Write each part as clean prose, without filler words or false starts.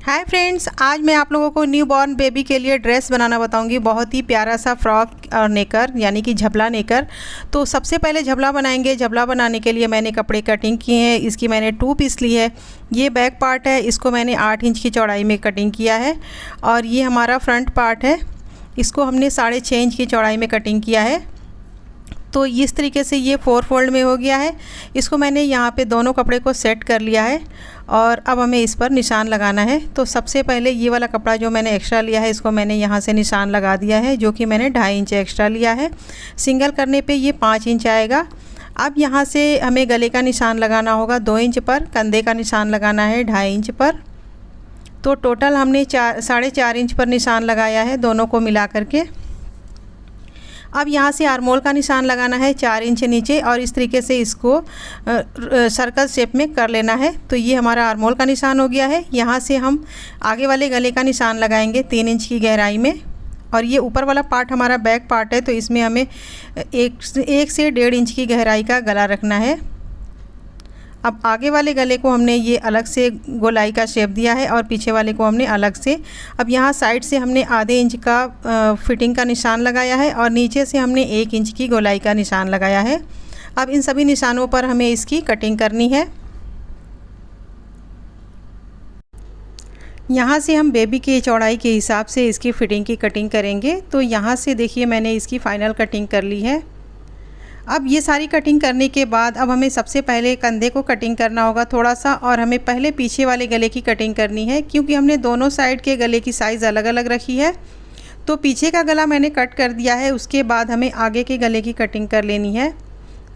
Hi friends, आज मैं आप लोगों को न्यू बॉर्न बेबी के लिए ड्रेस बनाना बताऊंगी। बहुत ही प्यारा सा फ्रॉक और नेकर यानी कि झबला नेकर। तो सबसे पहले झबला बनाएंगे। झबला बनाने के लिए मैंने कपड़े कटिंग किए हैं। इसकी मैंने 2 पीस ली है। ये बैक पार्ट है, इसको मैंने 8 इंच की चौड़ाई में कटिंग किया है। और ये हमारा फ्रंट पार्ट है, इसको हमने 6.5 इंच की चौड़ाई में कटिंग किया है। तो इस तरीके से ये 4 फोल्ड में हो गया है। इसको मैंने यहाँ पे दोनों कपड़े को सेट कर लिया है और अब हमें इस पर निशान लगाना है। तो सबसे पहले ये वाला कपड़ा जो मैंने एक्स्ट्रा लिया है, इसको मैंने यहाँ से निशान लगा दिया है, जो कि मैंने 2.5 इंच एक्स्ट्रा लिया है। सिंगल करने पे ये 5 इंच आएगा। अब यहाँ से हमें गले का निशान लगाना होगा 2 इंच पर, कंधे का निशान लगाना है 2.5 इंच पर। तो टोटल हमने 4.5 इंच पर निशान लगाया है दोनों को मिला करके। अब यहाँ से आर्मोल का निशान लगाना है 4 इंच नीचे और इस तरीके से इसको सर्कल शेप में कर लेना है। तो ये हमारा आर्मोल का निशान हो गया है। यहाँ से हम आगे वाले गले का निशान लगाएंगे 3 इंच की गहराई में। और ये ऊपर वाला पार्ट हमारा बैक पार्ट है, तो इसमें हमें 1 से 1.5 इंच की गहराई का गला रखना है। अब आगे वाले गले को हमने ये अलग से गोलाई का शेप दिया है और पीछे वाले को हमने अलग से। अब यहाँ साइड से हमने आधे इंच का फिटिंग का निशान लगाया है और नीचे से हमने 1 इंच की गोलाई का निशान लगाया है। अब इन सभी निशानों पर हमें इसकी कटिंग करनी है। यहाँ से हम बेबी की चौड़ाई के हिसाब से इसकी फ़िटिंग की कटिंग करेंगे। तो यहाँ से देखिए मैंने इसकी फ़ाइनल कटिंग कर ली है। अब ये सारी कटिंग करने के बाद अब हमें सबसे पहले कंधे को कटिंग करना होगा थोड़ा सा, और हमें पहले पीछे वाले गले की कटिंग करनी है, क्योंकि हमने दोनों साइड के गले की साइज़ अलग अलग रखी है। तो पीछे का गला मैंने कट कर दिया है, उसके बाद हमें आगे के गले की कटिंग कर लेनी है।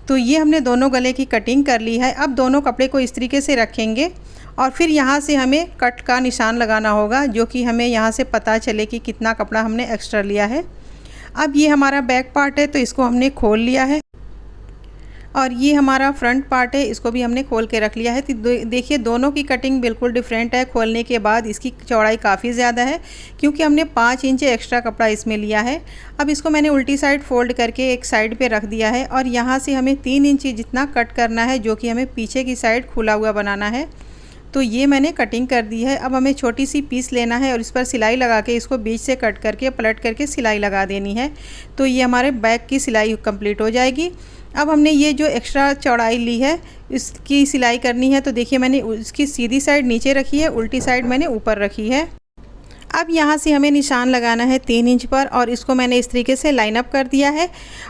तो ये हमने दोनों गले की कटिंग कर ली है। अब दोनों कपड़े को इस तरीके से रखेंगे और फिर यहाँ से हमें कट का निशान लगाना होगा, जो कि हमें यहाँ से पता चले कि कितना कपड़ा हमने एक्स्ट्रा लिया है। अब ये हमारा बैक पार्ट है, तो इसको हमने खोल लिया है और ये हमारा फ्रंट पार्ट है, इसको भी हमने खोल के रख लिया है। तो देखिए दोनों की कटिंग बिल्कुल डिफरेंट है। खोलने के बाद इसकी चौड़ाई काफ़ी ज़्यादा है, क्योंकि हमने 5 इंच एक्स्ट्रा कपड़ा इसमें लिया है। अब इसको मैंने उल्टी साइड फोल्ड करके एक साइड पे रख दिया है और यहाँ से हमें 3 इंच जितना कट करना है, जो कि हमें पीछे की साइड खुला हुआ बनाना है। तो ये मैंने कटिंग कर दी है। अब हमें छोटी सी पीस लेना है और इस पर सिलाई लगा के इसको बीच से कट करके पलट करके सिलाई लगा देनी है। तो ये हमारे बैक की सिलाई कंप्लीट हो जाएगी। अब हमने ये जो एक्स्ट्रा चौड़ाई ली है, इसकी सिलाई करनी है। तो देखिए मैंने उसकी सीधी साइड नीचे रखी है, उल्टी साइड मैंने ऊपर रखी है। अब यहाँ से हमें निशान लगाना है 3 इंच पर और इसको मैंने इस तरीके से लाइन अप कर दिया है।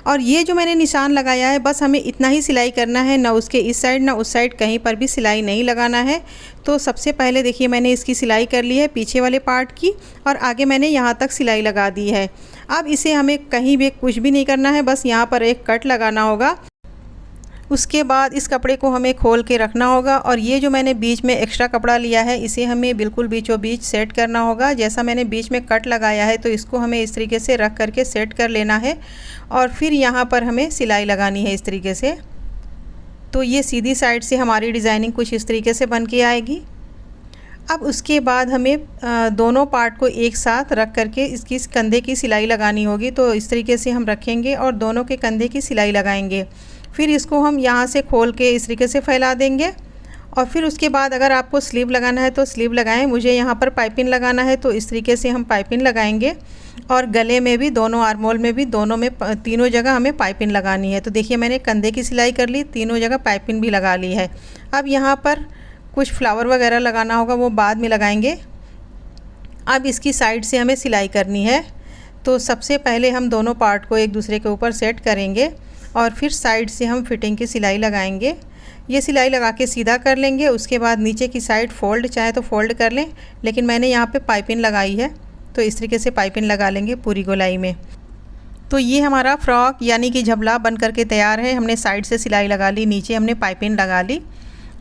और ये जो मैंने निशान लगाया है, बस हमें इतना ही सिलाई करना है, ना उसके इस साइड ना उस साइड कहीं पर भी सिलाई नहीं लगाना है। तो सबसे पहले देखिए मैंने इसकी सिलाई कर ली है पीछे वाले पार्ट की, और आगे मैंने यहाँ तक सिलाई लगा दी है। अब इसे हमें कहीं भी कुछ भी नहीं करना है, बस यहाँ पर एक कट लगाना होगा। उसके बाद इस कपड़े को हमें खोल के रखना होगा और ये जो मैंने बीच में एक्स्ट्रा कपड़ा लिया है, इसे हमें बिल्कुल बीचों बीच सेट करना होगा। जैसा मैंने बीच में कट लगाया है, तो इसको हमें इस तरीके से रख करके सेट कर लेना है और फिर यहाँ पर हमें सिलाई लगानी है इस तरीके से। तो ये सीधी साइड से हमारी डिज़ाइनिंग कुछ इस तरीके से बन के आएगी। अब उसके बाद हमें दोनों पार्ट को एक साथ रख करके इसकी कंधे की सिलाई लगानी होगी। तो इस तरीके से हम रखेंगे और दोनों के कंधे की सिलाई लगाएंगे। फिर इसको हम यहाँ से खोल के इस तरीके से फैला देंगे और फिर उसके बाद अगर आपको स्लीव लगाना है तो स्लीव लगाएं। मुझे यहाँ पर पाइपिंग लगाना है, तो इस तरीके से हम पाइपिंग लगाएंगे। और गले में भी, दोनों आर्मोल में भी, दोनों में, तीनों जगह हमें पाइपिंग लगानी है। तो देखिए मैंने कंधे की सिलाई कर ली, तीनों जगह पाइपिंग भी लगा ली है। अब यहाँ पर कुछ फ्लावर वगैरह लगाना होगा, वो बाद में लगाएंगे। अब इसकी साइड से हमें सिलाई करनी है। तो सबसे पहले हम दोनों पार्ट को एक दूसरे के ऊपर सेट करेंगे और फिर साइड से हम फिटिंग की सिलाई लगाएंगे। ये सिलाई लगा के सीधा कर लेंगे। उसके बाद नीचे की साइड फोल्ड, चाहे तो फोल्ड कर लें, लेकिन मैंने यहाँ पे पाइपिंग लगाई है, तो इस तरीके से पाइपिंग लगा लेंगे पूरी गोलाई में। तो ये हमारा फ्रॉक यानी कि झबला बन करके तैयार है। हमने साइड से सिलाई लगा ली, नीचे हमने पाइपिंग लगा ली।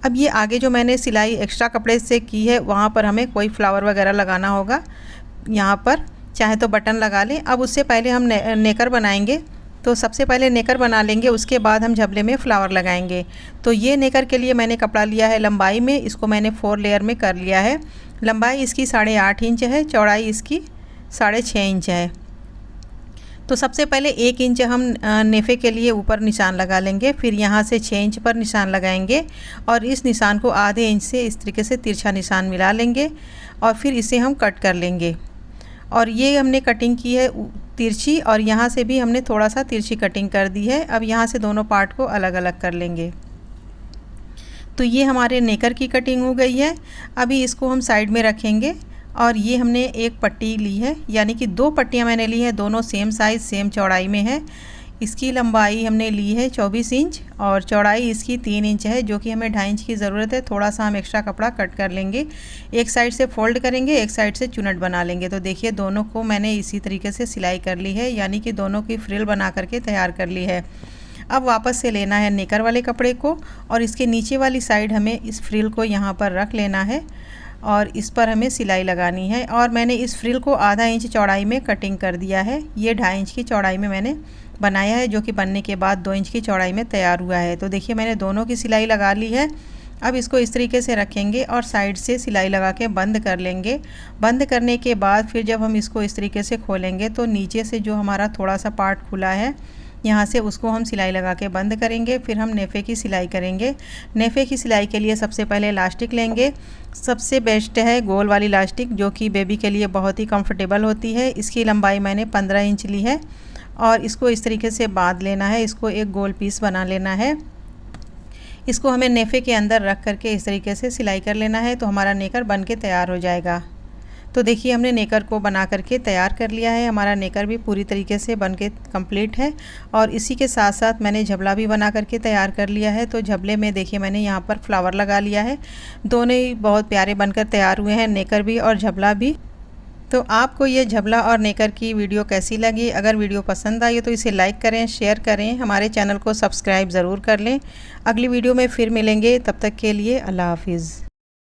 अब ये आगे जो मैंने सिलाई एक्स्ट्रा कपड़े से की है, वहाँ पर हमें कोई फ्लावर वगैरह लगाना होगा। यहाँ पर चाहे तो बटन लगा लें। अब उससे पहले हम नेकर बनाएंगे। तो सबसे पहले नेकर बना लेंगे, उसके बाद हम झबले में फ्लावर लगाएंगे। तो ये नेकर के लिए मैंने कपड़ा लिया है लंबाई में, इसको मैंने 4 लेयर में कर लिया है। लंबाई इसकी 8.5 इंच है, चौड़ाई इसकी 6.5 इंच है। तो सबसे पहले 1 इंच हम नेफे के लिए ऊपर निशान लगा लेंगे, फिर यहाँ से 6 इंच पर निशान लगाएंगे और इस निशान को आधे इंच से इस तरीके से तिरछा निशान मिला लेंगे और फिर इसे हम कट कर लेंगे। और ये हमने कटिंग की है तिरछी, और यहाँ से भी हमने थोड़ा सा तिरछी कटिंग कर दी है। अब यहाँ से दोनों पार्ट को अलग अलग कर लेंगे। तो ये हमारे नेकर की कटिंग हो गई है। अभी इसको हम साइड में रखेंगे। और ये हमने एक पट्टी ली है, यानी कि 2 पट्टियाँ मैंने ली है, दोनों सेम साइज़ सेम चौड़ाई में है। इसकी लंबाई हमने ली है 24 इंच और चौड़ाई इसकी 3 इंच है, जो कि हमें 2.5 इंच की ज़रूरत है। थोड़ा सा हम एक्स्ट्रा कपड़ा कट कर लेंगे, एक साइड से फोल्ड करेंगे, एक साइड से चुनट बना लेंगे। तो देखिए दोनों को मैंने इसी तरीके से सिलाई कर ली है, यानी कि दोनों की फ्रिल बना करके तैयार कर ली है। अब वापस से लेना है नेकर वाले कपड़े को और इसके नीचे वाली साइड हमें इस फ्रिल को यहाँ पर रख लेना है और इस पर हमें सिलाई लगानी है। और मैंने इस फ्रिल को आधा इंच चौड़ाई में कटिंग कर दिया है। ये 2.5 इंच की चौड़ाई में मैंने बनाया है, जो कि बनने के बाद 2 इंच की चौड़ाई में तैयार हुआ है। तो देखिए मैंने दोनों की सिलाई लगा ली है। अब इसको इस तरीके से रखेंगे और साइड से सिलाई लगा के बंद कर लेंगे। बंद करने के बाद फिर जब हम इसको इस तरीके से खोलेंगे तो नीचे से जो हमारा थोड़ा सा पार्ट खुला है, यहाँ से उसको हम सिलाई लगा के बंद करेंगे। फिर हम नेफे की सिलाई करेंगे। नेफे की सिलाई के लिए सबसे पहले इलास्टिक लेंगे। सबसे बेस्ट है गोल वाली इलास्टिक, जो कि बेबी के लिए बहुत ही कंफर्टेबल होती है। इसकी लंबाई मैंने 15 इंच ली है और इसको इस तरीके से बांध लेना है। इसको एक गोल पीस बना लेना है। इसको हमें नेफे के अंदर रख करके इस तरीके से सिलाई कर लेना है, तो हमारा नेकर बन के तैयार हो जाएगा। तो देखिए हमने नेकर को बना करके तैयार कर लिया है। हमारा नेकर भी पूरी तरीके से बन के कंप्लीट है। और इसी के साथ साथ मैंने झबला भी बना करके तैयार कर लिया है। तो झबले में देखिए मैंने यहाँ पर फ्लावर लगा लिया है। दोनों ही बहुत प्यारे बनकर तैयार हुए हैं, नेकर भी और झबला भी। तो आपको ये झबला और नेकर की वीडियो कैसी लगी? अगर वीडियो पसंद आई तो इसे लाइक करें, शेयर करें, हमारे चैनल को सब्सक्राइब ज़रूर कर लें। अगली वीडियो में फिर मिलेंगे, तब तक के लिए अल्लाह हाफिज़।